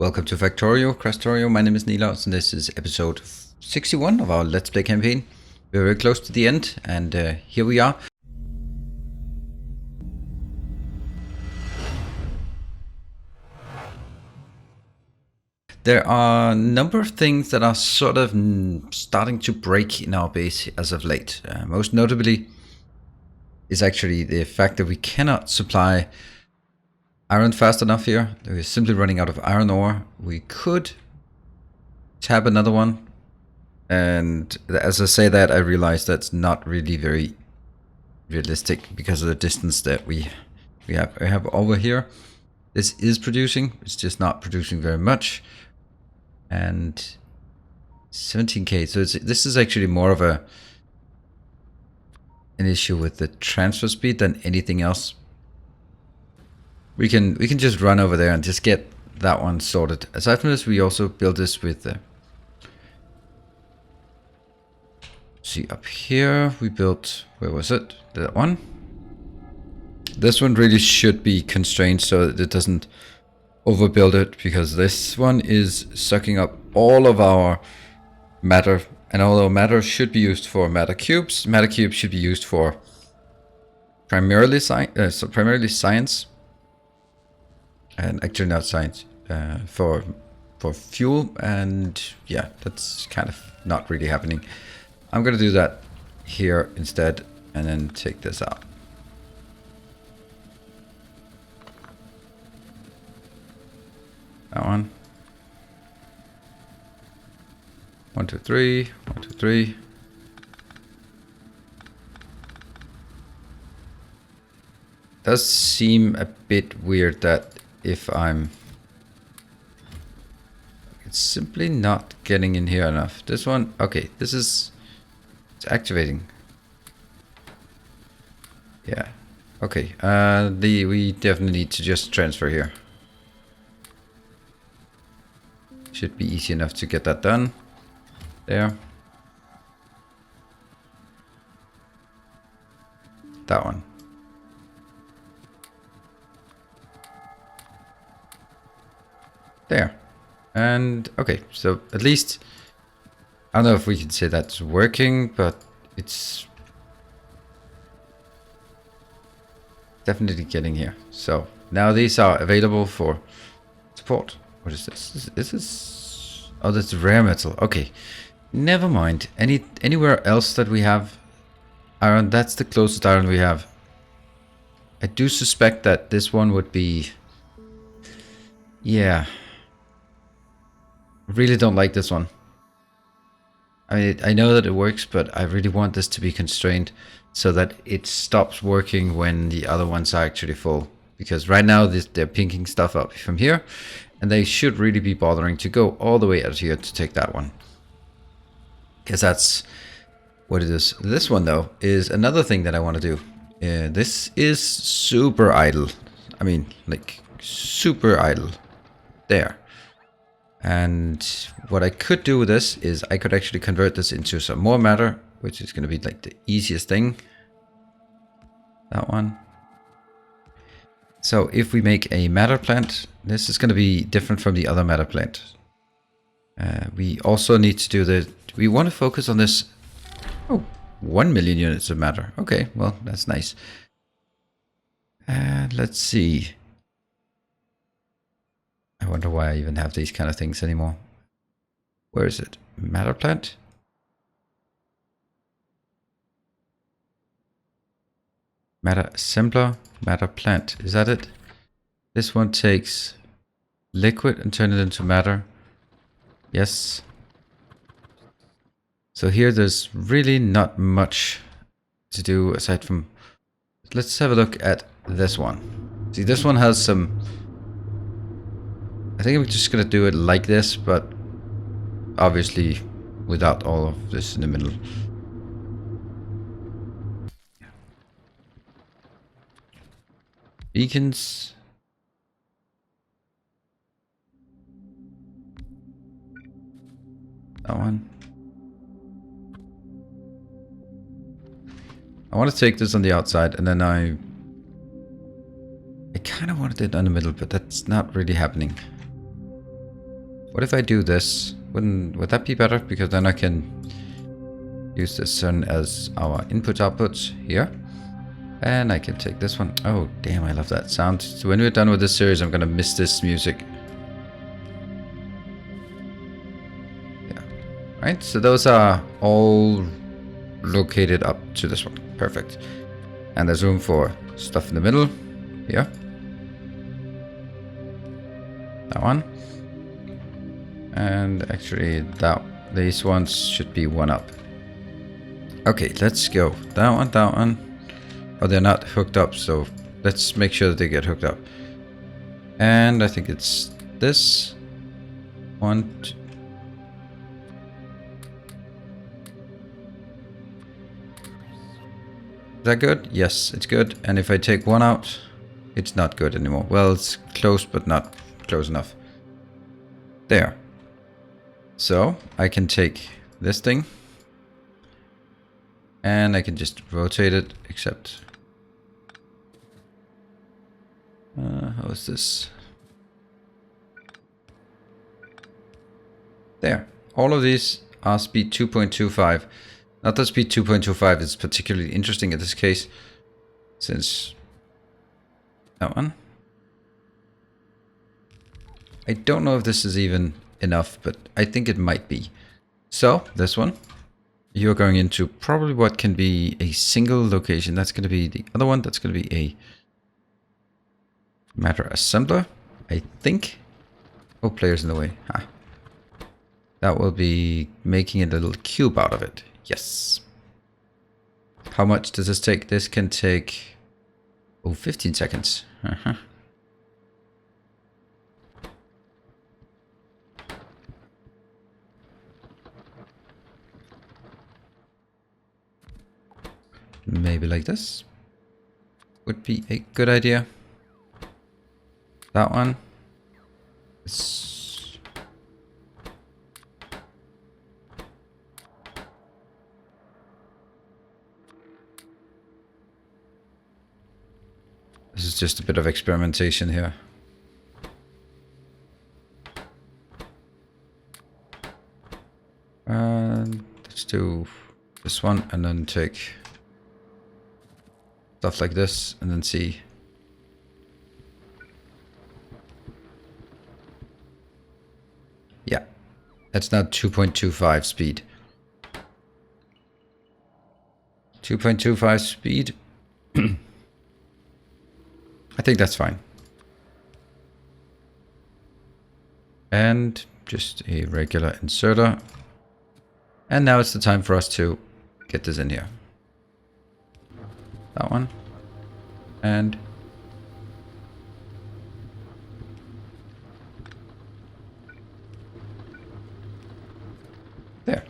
Welcome to Factorio, Krastorio. My name is Nilos, and this is episode 61 of our Let's Play campaign. We're very close to the end, and here we are. There are a number of things that are sort of starting to break in our base as of late. Most notably is actually the fact that we cannot supply iron fast enough here. We're simply running out of iron ore. We could tab another one, and as I say that, I realize that's not really very realistic because of the distance that we have over here. This is producing, it's just not producing very much. And 17k, so this is actually more of an issue with the transfer speed than anything else. We can just run over there and just get that one sorted. Aside from this, we also build this with see, up here we built, where was it? That one. This one really should be constrained so that it doesn't overbuild it, because this one is sucking up all of our matter, and although matter should be used for matter cubes should be used for primarily science, and actually not science, for fuel, and yeah, that's kind of not really happening. I'm gonna do that here instead, and then take this out. That one. 1, 2, 3. 1, 2, 3. Does seem a bit weird that if it's simply not getting in here enough. This one, okay, it's activating. Yeah. Okay. We definitely need to just transfer here. Should be easy enough to get that done. There. That one. There. And okay, so at least I don't know if we can say that's working, but it's definitely getting here. So now these are available for support. What is this? This is oh, that's rare metal. Okay, never mind. Anywhere else that we have iron, that's the closest iron we have. I do suspect that this one would be, yeah. I really don't like this one. I mean, I know that it works, but I really want this to be constrained so that it stops working when the other ones are actually full. Because right now they're pinking stuff up from here, and they should really be bothering to go all the way out here to take that one. Because that's what it is. This one, though, is another thing that I want to do. This is super idle. I mean, like, super idle. There. And what I could do with this is I could actually convert this into some more matter, which is going to be like the easiest thing. That one. So if we make a matter plant, this is going to be different from the other matter plant. We also need to do we want to focus on this. Oh, 1 million units of matter. Okay, well, that's nice. Let's see. I wonder why I even have these kind of things anymore. Where is it? Matter plant? Matter assembler, matter plant. Is that it? This one takes liquid and turn it into matter. Yes. So here there's really not much to do aside from... Let's have a look at this one. See, this one has some... I think I'm just gonna do it like this, but obviously without all of this in the middle. Beacons. That one. I want to take this on the outside, and then I kind of wanted it in the middle, but that's not really happening. What if I do this? Would that be better? Because then I can use this one as our outputs here. And I can take this one. Oh, damn, I love that sound. So when we're done with this series, I'm going to miss this music. Yeah. Right, so those are all located up to this one. Perfect. And there's room for stuff in the middle here. That one. And actually these ones should be one up. Okay, let's go. That one, that one. Oh, they're not hooked up, so let's make sure that they get hooked up. And I think it's this one. Is that good? Yes, it's good. And if I take one out, it's not good anymore. Well, it's close, but not close enough. There. So I can take this thing and I can just rotate it, except how is this? There. All of these are speed 2.25. Not that speed 2.25 is particularly interesting in this case, since that one. I don't know if this is even enough, but I think it might be. So this one, you're going into probably what can be a single location. That's going to be the other one. That's going to be a matter assembler, I think. Oh, players in the way. Ah. That will be making a little cube out of it. Yes. How much does this take? This can take 15 seconds. Maybe like this would be a good idea. That one. This is just a bit of experimentation here. And let's do this one and then take stuff like this and then see. Yeah, that's now 2.25 speed. 2.25 speed. I think that's fine. And just a regular inserter. And now it's the time for us to get this in here. That one. And there.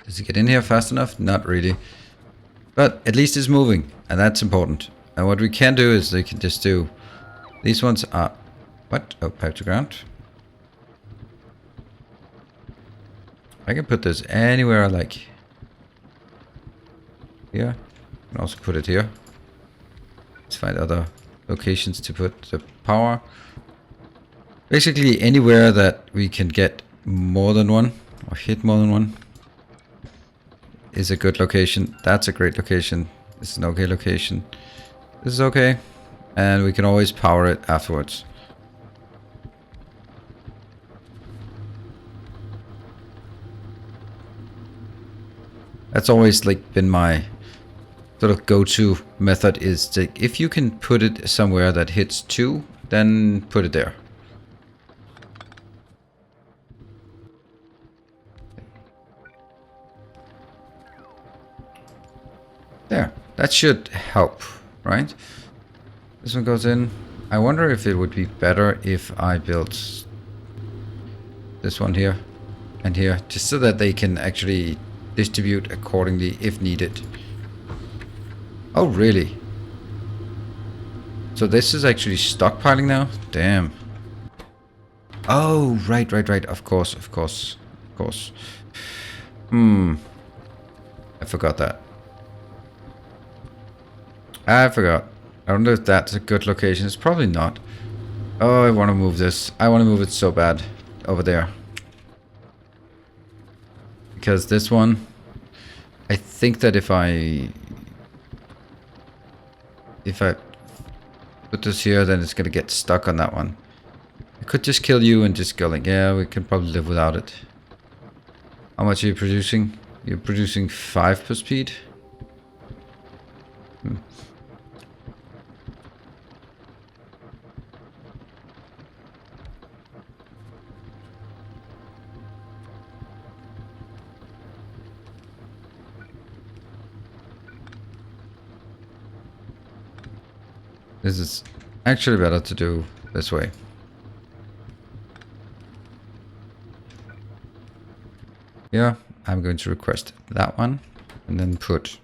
Does it get in here fast enough? Not really. But at least it's moving, and that's important. And what we can do is we can just do these ones are what? Oh, pipe to ground. I can put this anywhere I like. Here. I can also put it here. Let's find other locations to put the power. Basically anywhere that we can get more than one or hit more than one is a good location. That's a great location. This is an okay location. This is okay. And we can always power it afterwards. That's always like been my sort of go-to method, is to, if you can put it somewhere that hits 2, then put it there. There, that should help, right? This one goes in. I wonder if it would be better if I built this one here and here, just so that they can actually distribute accordingly if needed. Oh, really? So this is actually stockpiling now? Damn. Oh, right. Of course. I forgot that. I forgot. I don't know if that's a good location. It's probably not. Oh, I want to move this. I want to move it so bad. over there. Because this one, I think that if I put this here, then it's gonna get stuck on that one. I could just kill you and just go like, yeah, we can probably live without it. How much are you producing? You're producing 5 per speed. This is actually better to do this way. Yeah, I'm going to request that one and then put...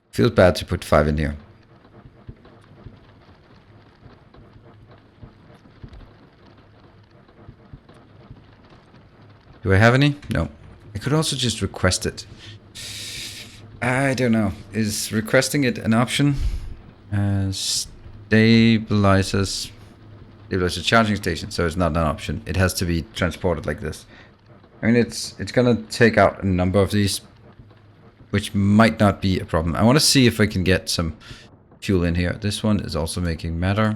Feels bad to put 5 in here. Do I have any? No. I could also just request it. I don't know. Is requesting it an option? Stabilizes a charging station, so it's not an option. It has to be transported like this. I mean, it's gonna take out a number of these, which might not be a problem. I want to see if I can get some fuel in here. This one is also making matter.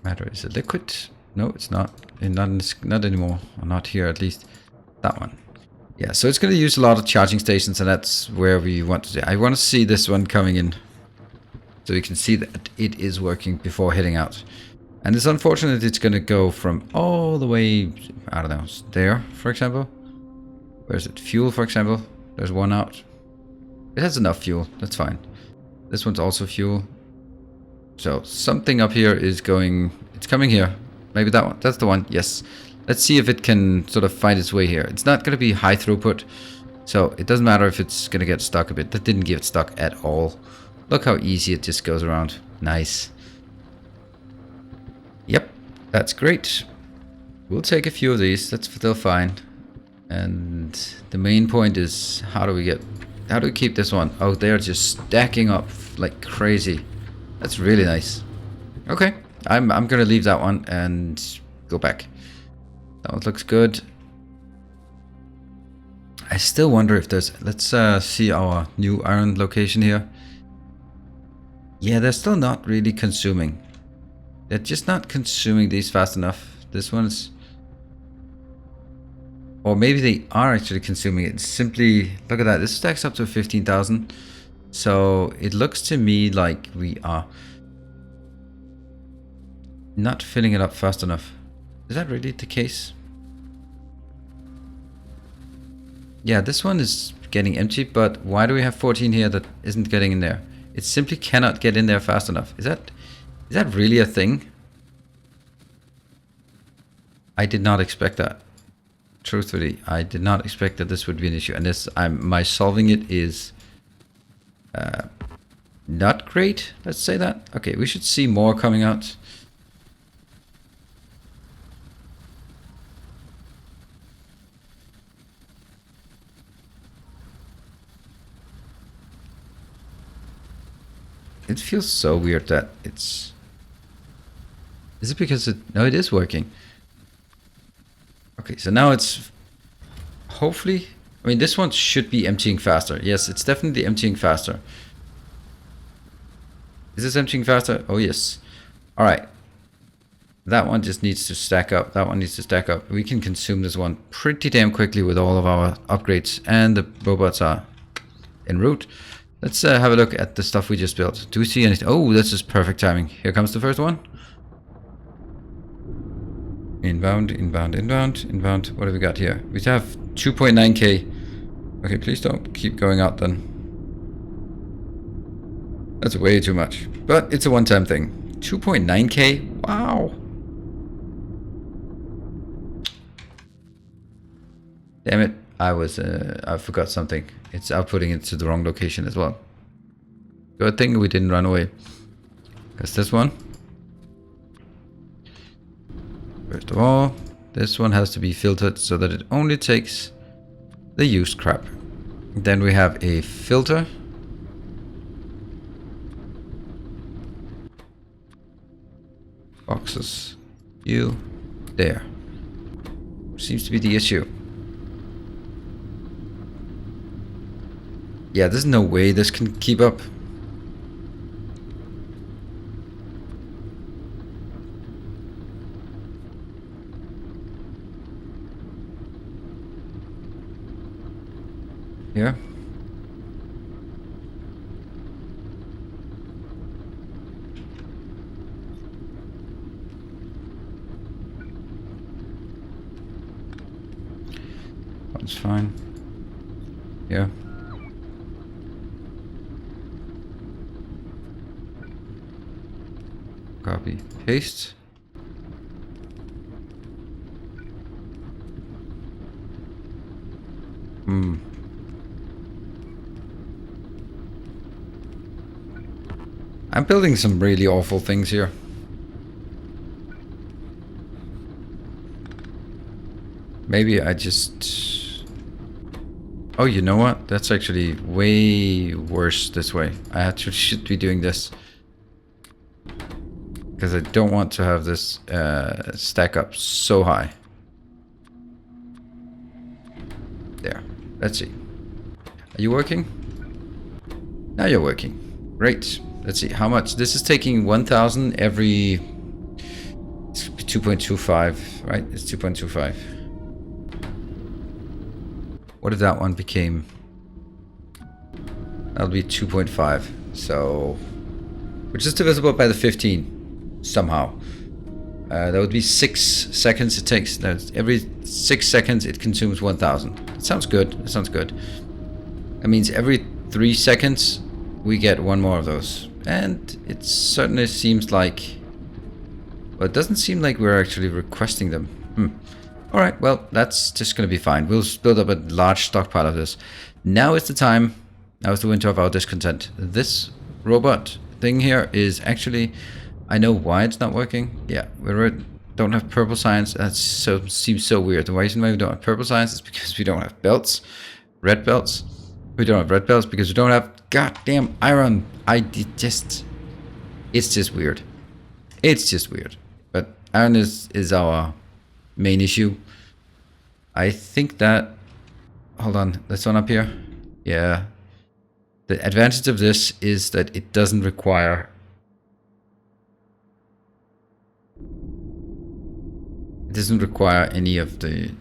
Matter is a liquid. No, it's not. Not anymore. Or not here, at least. That one. Yeah, so it's going to use a lot of charging stations, and that's where we want to do. I want to see this one coming in, so you can see that it is working before heading out. And it's unfortunate it's going to go from all the way, I don't know, there, for example. Where's it? Fuel, for example. There's one out. It has enough fuel. That's fine. This one's also fuel. So something up here is going... It's coming here. Maybe that one. That's the one. Yes. Let's see if it can sort of find its way here. It's not going to be high throughput, so it doesn't matter if it's going to get stuck a bit. That didn't get stuck at all. Look how easy it just goes around. Nice. Yep, that's great. We'll take a few of these. That's still fine. And the main point is, how do we keep this one? Oh, they're just stacking up like crazy. That's really nice. Okay, I'm going to leave that one and go back. That one looks good. I still wonder if there's... Let's see our new iron location here. Yeah, they're still not really consuming. They're just not consuming these fast enough. This one's... Or maybe they are actually consuming it. Simply, look at that. This stacks up to 15,000. So it looks to me like we are not filling it up fast enough. Is that really the case? Yeah, this one is getting empty, but why do we have 14 here that isn't getting in there? It simply cannot get in there fast enough. Is that really a thing? I did not expect that. Truthfully, I did not expect that this would be an issue. And this, my solving it is not great. Let's say that. Okay, we should see more coming out. It feels so weird that it's... Is it because it... No, it is working. Okay, so now it's... Hopefully... I mean, this one should be emptying faster. Yes, it's definitely emptying faster. Is this emptying faster? Oh, yes. Alright. That one just needs to stack up. That one needs to stack up. We can consume this one pretty damn quickly with all of our upgrades. And the robots are en route. Let's have a look at the stuff we just built. Do we see anything? Oh, this is perfect timing. Here comes the first one. Inbound, inbound, inbound, inbound. What have we got here? We have 2.9k. Okay, please don't keep going out then. That's way too much. But it's a one-time thing. 2.9k? Wow. Damn it. I forgot something. It's outputting it to the wrong location as well. Good thing we didn't run away. Because this one. First of all, this one has to be filtered so that it only takes the used crap. Then we have a filter. Boxes. You. There. Seems to be the issue. Yeah, there's no way this can keep up. Yeah. That's fine. Yeah. Copy, paste. I'm building some really awful things here. Maybe I just... Oh, you know what? That's actually way worse this way. I actually should be doing this. Because I don't want to have this stack up so high. There. Let's see. Are you working? Now you're working. Great. Let's see how much. This is taking 1,000 every 2.25, right? It's 2.25. What if that one became... That'll be 2.5. So... Which is divisible by the 15 somehow. That would be 6 seconds it takes. That's every 6 seconds it consumes 1,000. That sounds good. That sounds good. That means every 3 seconds we get one more of those. And it certainly seems like... Well, it doesn't seem like we're actually requesting them. Alright, well, that's just going to be fine. We'll build up a large stockpile of this. Now is the time. Now is the winter of our discontent. This robot thing here is actually... I know why it's not working. Yeah, we don't have purple science. That seems so weird. The reason why we don't have purple science is because we don't have belts. Red belts. We don't have red belts because we don't have goddamn iron. It's just weird. It's just weird. But iron is our main issue. I think that... Hold on, this one up here. Yeah. The advantage of this is that it doesn't require... It doesn't require any of the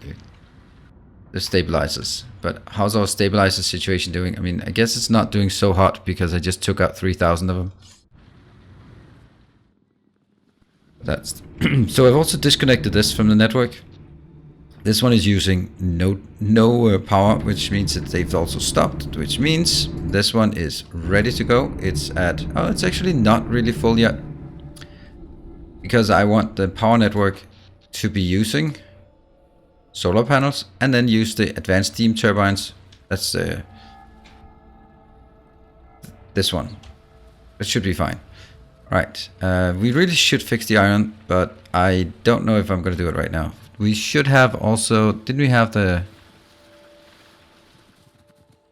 stabilizers. But how's our stabilizer situation doing? I mean, I guess it's not doing so hot because I just took out 3,000 of them. That's so I've also disconnected this from the network. This one is using no power, which means that they've also stopped, which means this one is ready to go. It's at... Oh, it's actually not really full yet. Because I want the power network to be using solar panels and then use the advanced steam turbines. That's this one. It should be fine. Right, we really should fix the iron, but I don't know if I'm going to do it right now. We should have also... Didn't we have the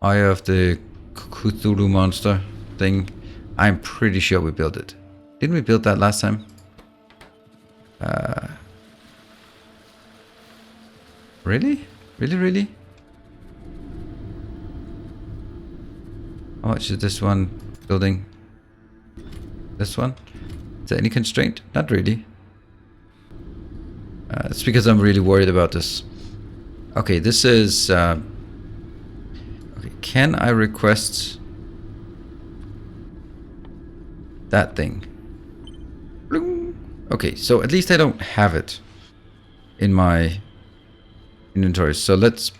Eye of the Cthulhu monster thing? I'm pretty sure we built it. Didn't we build that last time? Really? Really? How much is this one building? This one? Is there any constraint? Not really. It's because I'm really worried about this. Okay, this is... okay, can I request... that thing? Okay, so at least I don't have it in my inventory. So let's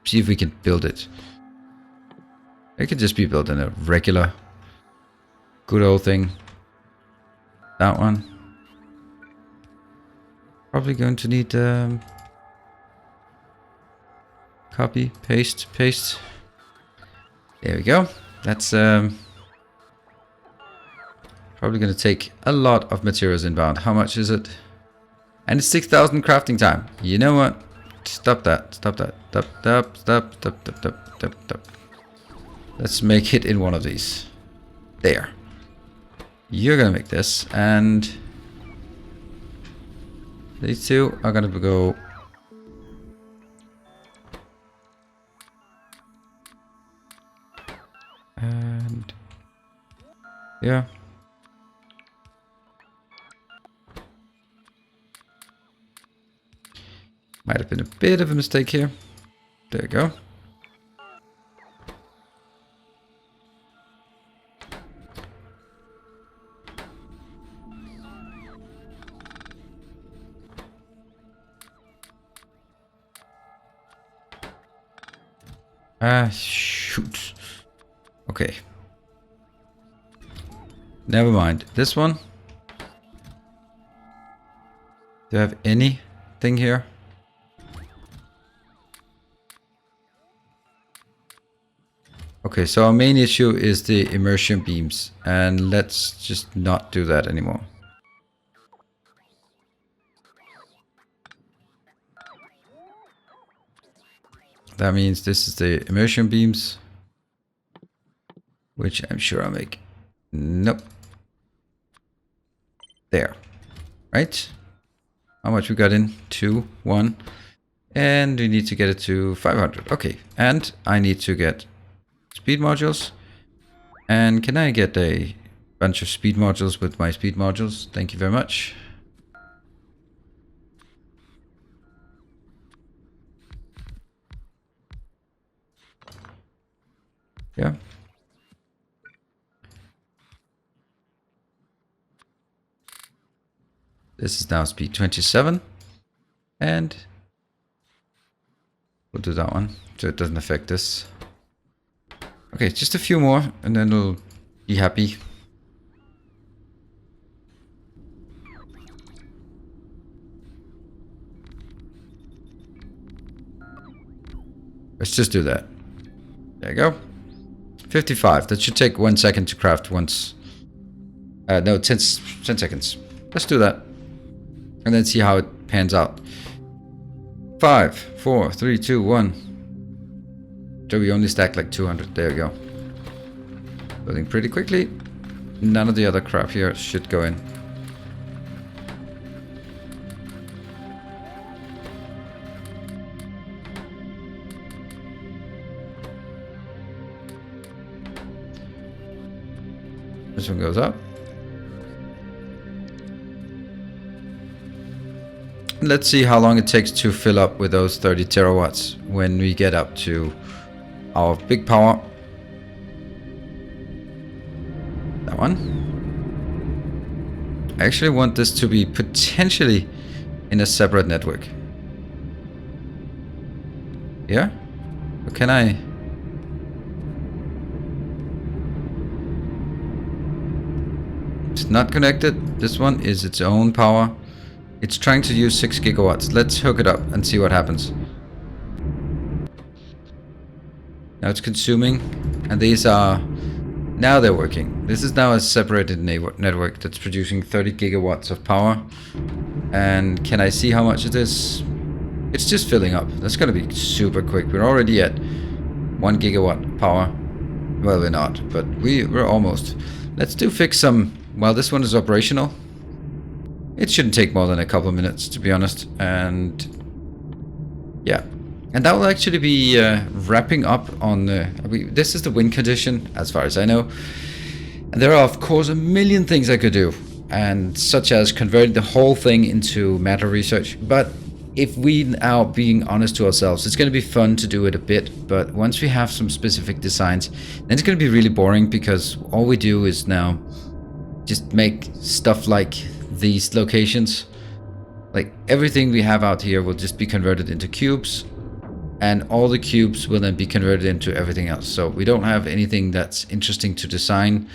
see if we can build it. It could just be built in a regular, good old thing. That one. Probably going to need copy, paste. There we go. That's probably going to take a lot of materials inbound. How much is it? And it's 6,000 crafting time. You know what? Stop that. Stop. Let's make it in one of these. There. You're gonna make this, and These two are gonna go. And yeah. Might have been a bit of a mistake here. There you go. Ah, shoot. Okay. Never mind. This one. Do I have anything here? Okay, so our main issue is the immersion beams, and let's just not do that anymore. That means this is the immersion beams, which I'm sure I'll make. Nope. There. Right? How much we got in? 2, 1. And we need to get it to 500. Okay, and I need to get speed modules. And can I get a bunch of speed modules with my speed modules? Thank you very much. Yeah. This is now speed 27. And we'll do that one so it doesn't affect this. Okay, just a few more and then we'll be happy. Let's just do that. There you go. 55. That should take 1 second to craft once. No, 10 seconds. Let's do that. And then see how it pans out. 5, 4, 3, 2, 1. So we only stacked like 200. There we go. Building pretty quickly. None of the other crap here should go in. This one goes up. Let's see how long it takes to fill up with those 30 terawatts when we get up to our big power. That one. I actually want this to be potentially in a separate network. Yeah? Or can I? It's not connected. This one is its own power. It's trying to use 6 gigawatts. Let's hook it up and see what happens. Now it's consuming, and these are... Now they're working. This is now a separated network that's producing 30 gigawatts of power. And can I see how much it is? It's just filling up. That's gonna be super quick. We're already at 1 gigawatt power. Well, we're not, but we're almost. Let's fix some... While this one is operational, it shouldn't take more than a couple of minutes, to be honest. And yeah, and that will actually be wrapping up on this is the win condition as far as I know. And there are of course a million things I could do, and such as converting the whole thing into matter research. But if we are being honest to ourselves, it's going to be fun to do it a bit, but once we have some specific designs, then it's going to be really boring, because all we do is now just make stuff like these locations. Like everything we have out here will just be converted into cubes, and all the cubes will then be converted into everything else. So we don't have anything that's interesting to design,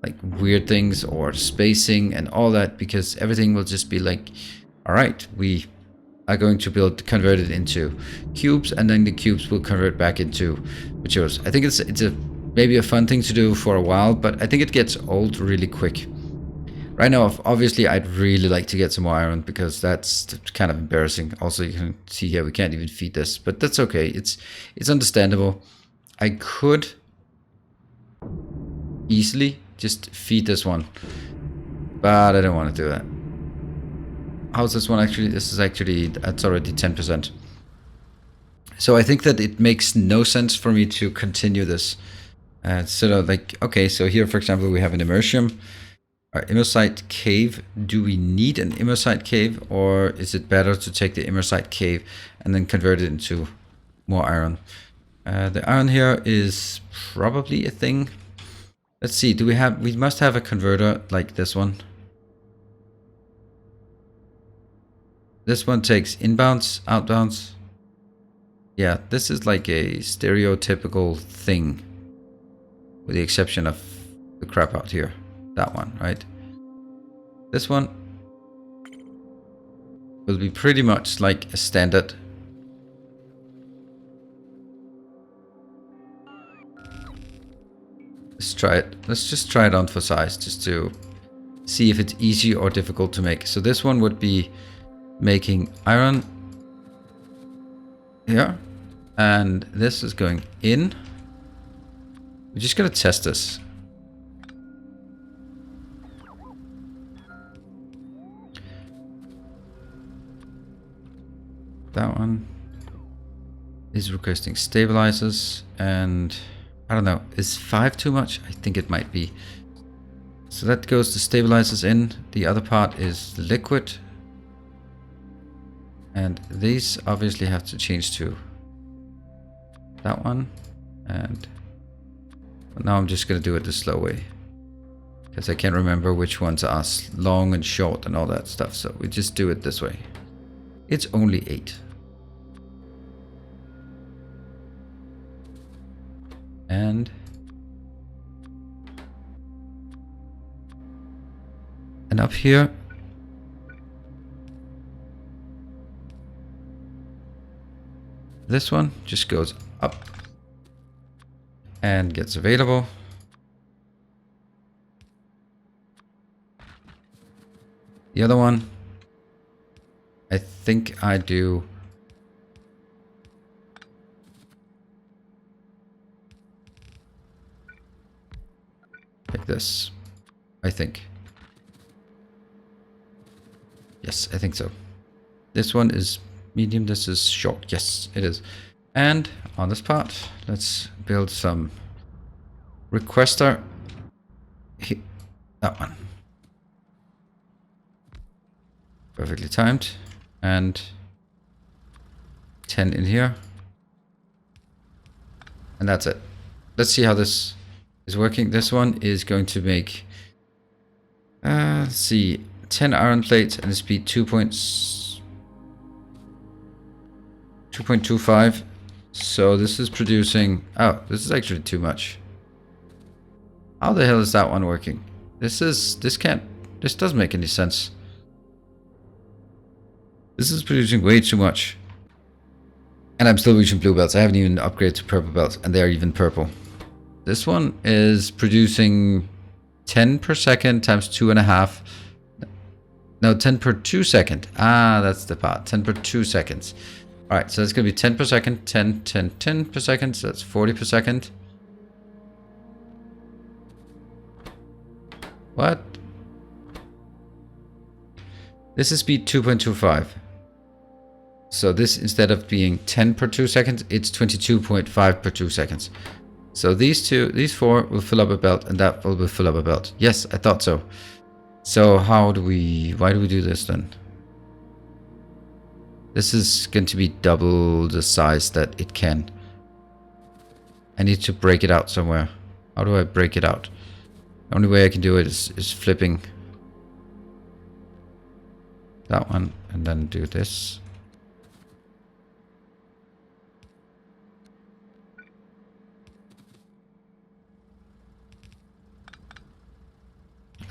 like weird things or spacing and all that, because everything will just be like, all right, we are going to convert it into cubes, and then the cubes will convert back into materials. I think it's maybe a fun thing to do for a while, but I think it gets old really quick. Right now, obviously, I'd really like to get some more iron, because that's kind of embarrassing. Also, you can see here we can't even feed this, but that's okay. It's understandable. I could easily just feed this one, but I don't want to do that. how's this one actually? This is actually, that's already 10%. So I think that it makes no sense for me to continue this. So like, okay, so here, for example, we have an immersium. Our immersite cave, do we need an immersite cave, or is it better to take the immersite cave and then convert it into more iron? The iron here is probably a thing. Let's see, we must have a converter like this one. This one takes inbounds, outbounds. Yeah, this is like a stereotypical thing, with the exception of the crap out here. That one, right? This one will be pretty much like a standard. Let's try it. Let's just try it on for size, just to see if it's easy or difficult to make. So this one would be making iron here, and this is going in. We're just gonna test this. That one is requesting stabilizers, and I don't know, is 5 too much? I think it might be. So that goes the stabilizers in. The other part is liquid, and these obviously have to change to that one. And now I'm just gonna do it the slow way, because I can't remember which ones are long and short and all that stuff. So we just do it this way. It's only 8. And up here, this one just goes up and gets available. The other one, I think I do like this, I think. Yes, I think so. This one is medium, this is short. Yes, it is. And on this part, let's build some requester. That one. Perfectly timed. And 10 in here. And that's it. Let's see how this is working. This one is going to make, let's see, 10 iron plates and a speed 2.25. So this is producing, oh, this is actually too much. How the hell is that one working? This doesn't make any sense. This is producing way too much. And I'm still reaching blue belts. I haven't even upgraded to purple belts, and they are even purple. This one is producing 10 per second times 2.5. No, 10 per 2 second. Ah, that's the part. 10 per 2 seconds. All right, so it's going to be 10 per second, 10, 10, 10 per second. So that's 40 per second. What? This is speed 2.25. So this, instead of being 10 per 2 seconds, it's 22.5 per 2 seconds. So these 4 will fill up a belt, and that will fill up a belt. Yes, I thought so. So why do we do this then? This is going to be double the size that it can. I need to break it out somewhere. How do I break it out? The only way I can do it is flipping that one and then do this.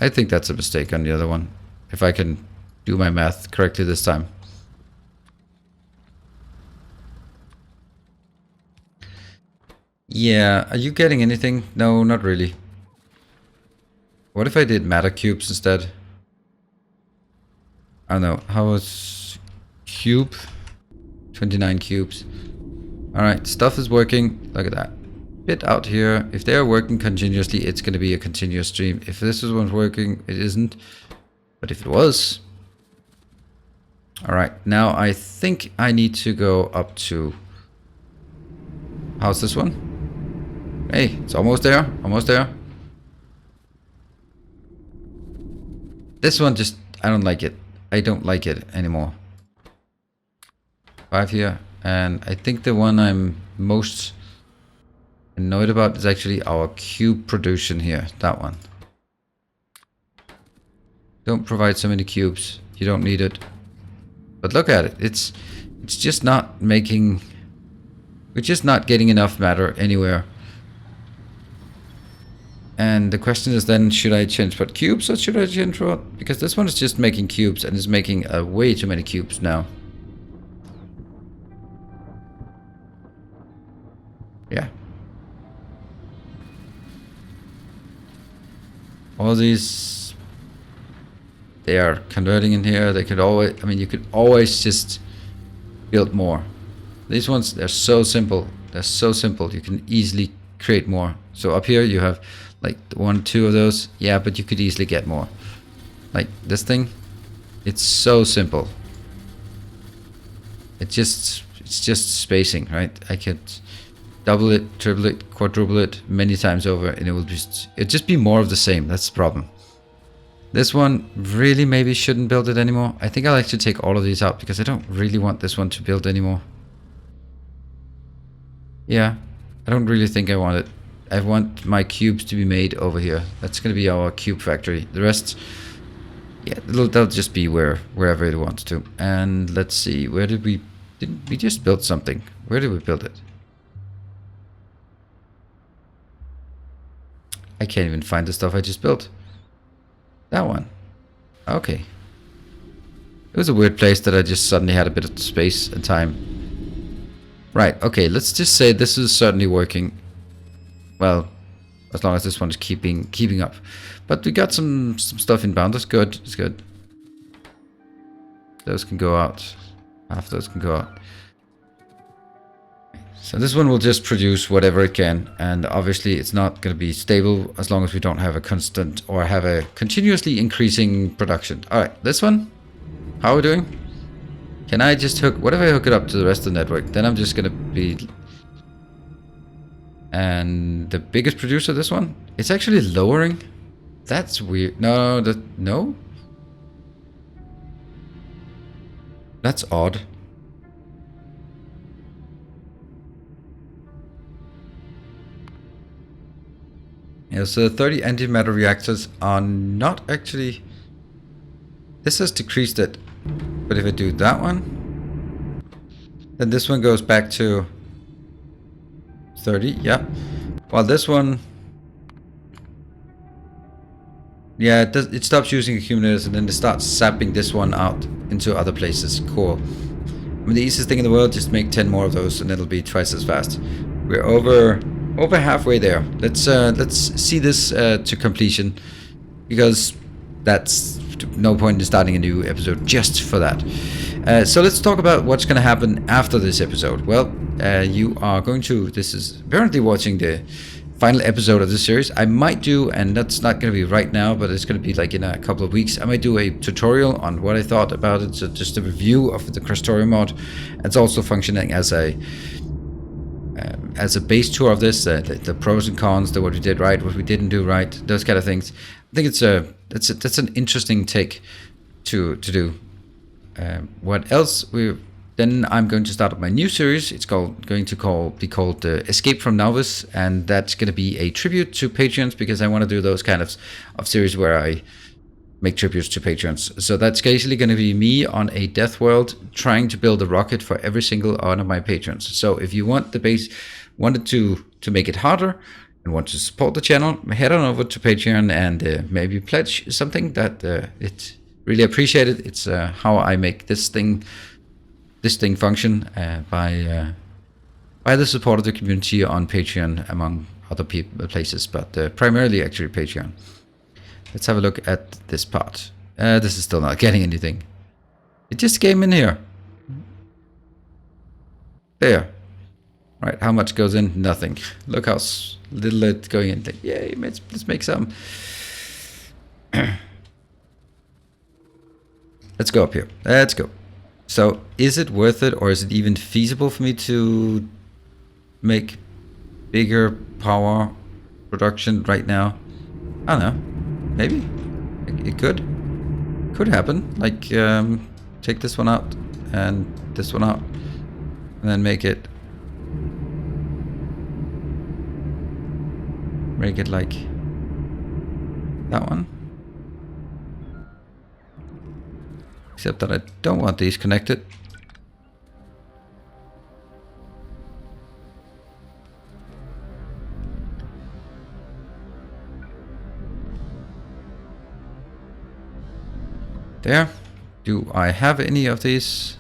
I think that's a mistake on the other one, if I can do my math correctly this time. Yeah, are you getting anything? No, not really. What if I did matter cubes instead? I don't know. How was cube? 29 cubes. Alright, stuff is working. Look at that. Bit out here. If they're working continuously, it's going to be a continuous stream. If this one's working, it isn't. But if it was, All right, now I think I need to go up to... How's this one? Hey, it's almost there, almost there. This one just, I don't like it. I don't like it anymore. 5 here, and I think the one I'm most annoyed about is actually our cube production here, that one. Don't provide so many cubes, you don't need it. But look at it, it's just not making... We're just not getting enough matter anywhere. And the question is then, should I change what cubes or should I change what? Because this one is just making cubes and is making way too many cubes now. Yeah. All these, they are converting in here. They could always, I mean, you could always just build more. These ones, they're so simple. They're so simple. You can easily create more. So up here you have like 1, 2 of those. Yeah, but you could easily get more. Like this thing, it's so simple. It's just spacing, right? I could double it, triple it, quadruple it many times over, and it'll just be more of the same. That's the problem. This one really maybe shouldn't build it anymore. I think I'll actually take all of these out because I don't really want this one to build anymore. Yeah, I don't really think I want it. I want my cubes to be made over here. That's going to be our cube factory. The rest, yeah, they'll just be wherever it wants to. And let's see, where did we just build something? Where did we build it? I can't even find the stuff I just built. That one. Okay. It was a weird place that I just suddenly had a bit of space and time. Right, okay, let's just say this is certainly working. Well, as long as this one is keeping up. But we got some stuff inbound. That's good. It's good. Those can go out. Half those can go out. So this one will just produce whatever it can, and obviously it's not going to be stable as long as we don't have a constant or have a continuously increasing production. All right, this one, how are we doing? Can I just hook, what if I hook it up to the rest of the network? Then I'm just going to be... And the biggest producer, this one, it's actually lowering. That's weird. No, no. That's odd. Yeah, so 30 antimatter reactors are not actually... This has decreased it. But if I do that one, then this one goes back to 30, yeah. While this one, yeah, it stops using accumulators and then it starts sapping this one out into other places. Cool. I mean, the easiest thing in the world, just make 10 more of those and it'll be twice as fast. We're over halfway there. Let's see this to completion, because that's no point in starting a new episode just for that. So let's talk about what's going to happen after this episode. Well, you are going to, this is apparently watching the final episode of this series. I might do, and that's not going to be right now, but it's going to be like in a couple of weeks, I might do a tutorial on what I thought about it. So just a review of the Krastorio mod. It's also functioning as a base tour of this, the pros and cons, what we did right, what we didn't do right, those kind of things. I think that's an interesting take to do. What else? Then I'm going to start up my new series. It's going to be called Escape from Novice, and that's going to be a tribute to Patreons, because I want to do those kind of series where I make tributes to Patreons. So that's basically going to be me on a death world trying to build a rocket for every single one of my patrons. So if you want wanted to make it harder and want to support the channel, head on over to Patreon and maybe pledge something that it's really appreciated. It's how I make this thing function by the support of the community on Patreon, among other places, but primarily actually Patreon. Let's have a look at this part. This is still not getting anything. It just came in here. There. Right, how much goes in? Nothing. Look how little it's going in. Like, yay, let's make some. Let's go up here. Let's go. So is it worth it, or is it even feasible for me to make bigger power production right now? I don't know. Maybe it could happen. Like take this one out and this one out, and then make it like that one. Except that I don't want these connected. There. Do I have any of these?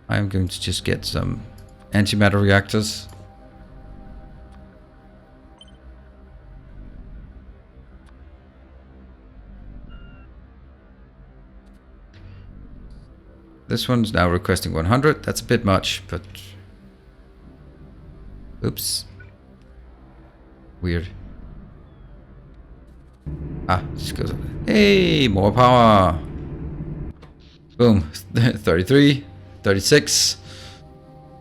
I'm going to just get some antimatter reactors. This one's now requesting 100. That's a bit much, but... Oops. Weird. Ah, just goes... Hey, more power! Boom. 33, 36.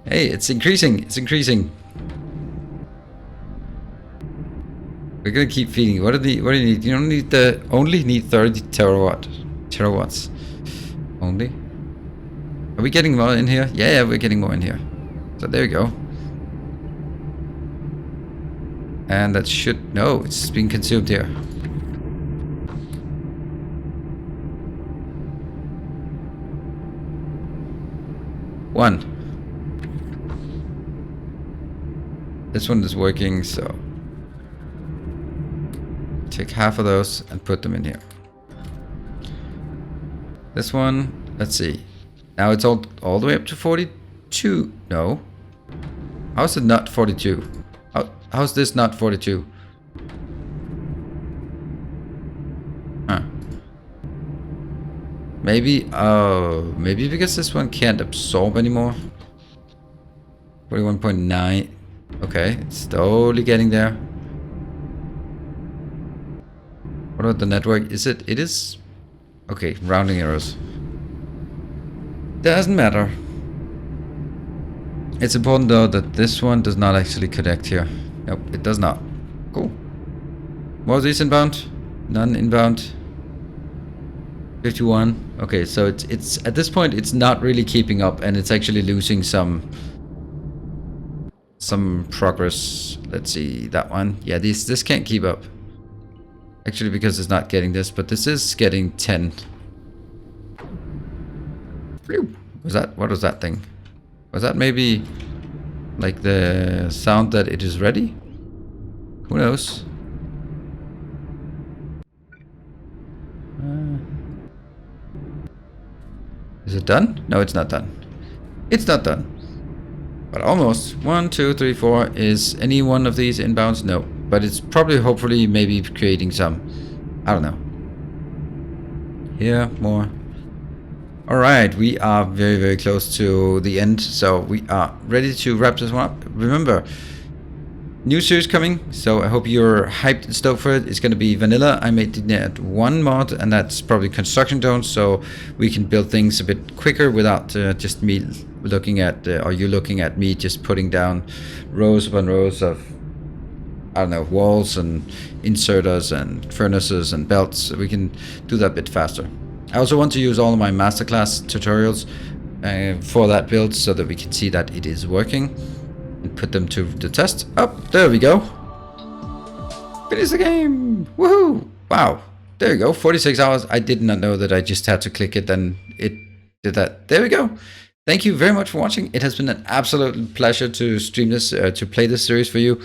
Hey, it's increasing, it's increasing. We're gonna keep feeding. What do you need? You don't need only need 30 terawatts. Only. Are we getting more in here? Yeah, we're getting more in here. So there we go. And that should... No, it's being consumed here. One. This one is working, so... Take half of those and put them in here. This one, let's see. Now it's all the way up to 42. No. How is it not 42? How's this not 42? Huh. Maybe because this one can't absorb anymore. 41.9. Okay, it's slowly getting there. What about the network? Is it? It is. Okay, rounding errors. Doesn't matter. It's important though that this one does not actually connect here. Nope, it does not. Cool. More of these inbound? None inbound. 51. Okay, so it's at this point it's not really keeping up, and it's actually losing some progress. Let's see, that one. Yeah, this can't keep up. Actually, because it's not getting this, but this is getting 10. What was that thing? Was that maybe like the sound that it is ready? Who knows? Is it done? No, it's not done. It's not done. But almost. 1, 2, 3, 4. Is any one of these inbounds? No. But it's probably, hopefully, maybe creating some. I don't know. Here, more. Alright, we are very, very close to the end, so we are ready to wrap this one up. Remember, new series coming, so I hope you're hyped and stoked for it. It's going to be vanilla. I made it one mod, and that's probably construction zones, so we can build things a bit quicker without just me looking at, or you looking at me just putting down rows upon rows of, I don't know, walls and inserters and furnaces and belts. We can do that a bit faster. I also want to use all of my masterclass tutorials for that build so that we can see that it is working and put them to the test. Oh, there we go. Finish the game. Woohoo. Wow. There you go. 46 hours. I did not know that I just had to click it and it did that. There we go. Thank you very much for watching. It has been an absolute pleasure to stream this, to play this series for you.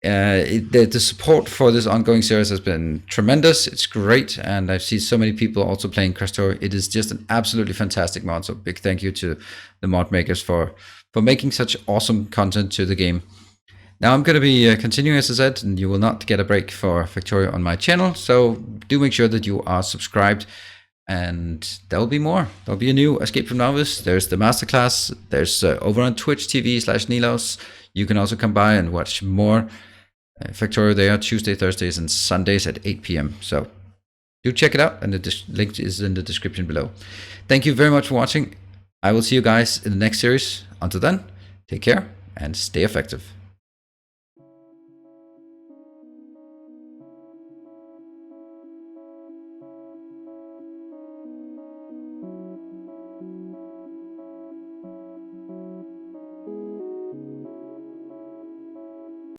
The support for this ongoing series has been tremendous. It's great, and I've seen so many people also playing Krastorio. It is just an absolutely fantastic mod, so big thank you to the mod makers for making such awesome content to the game. Now I'm going to be continuing, as I said, and you will not get a break for Factorio on my channel, so do make sure that you are subscribed, and there will be more. There'll be a new Escape from Novice. There's the masterclass. There's over on Twitch TV/Nilos. You can also come by and watch more Factorio there Tuesday, Thursdays, and Sundays at 8 p.m. So do check it out, and the link is in the description below. Thank you very much for watching. I will see you guys in the next series. Until then, take care and stay effective.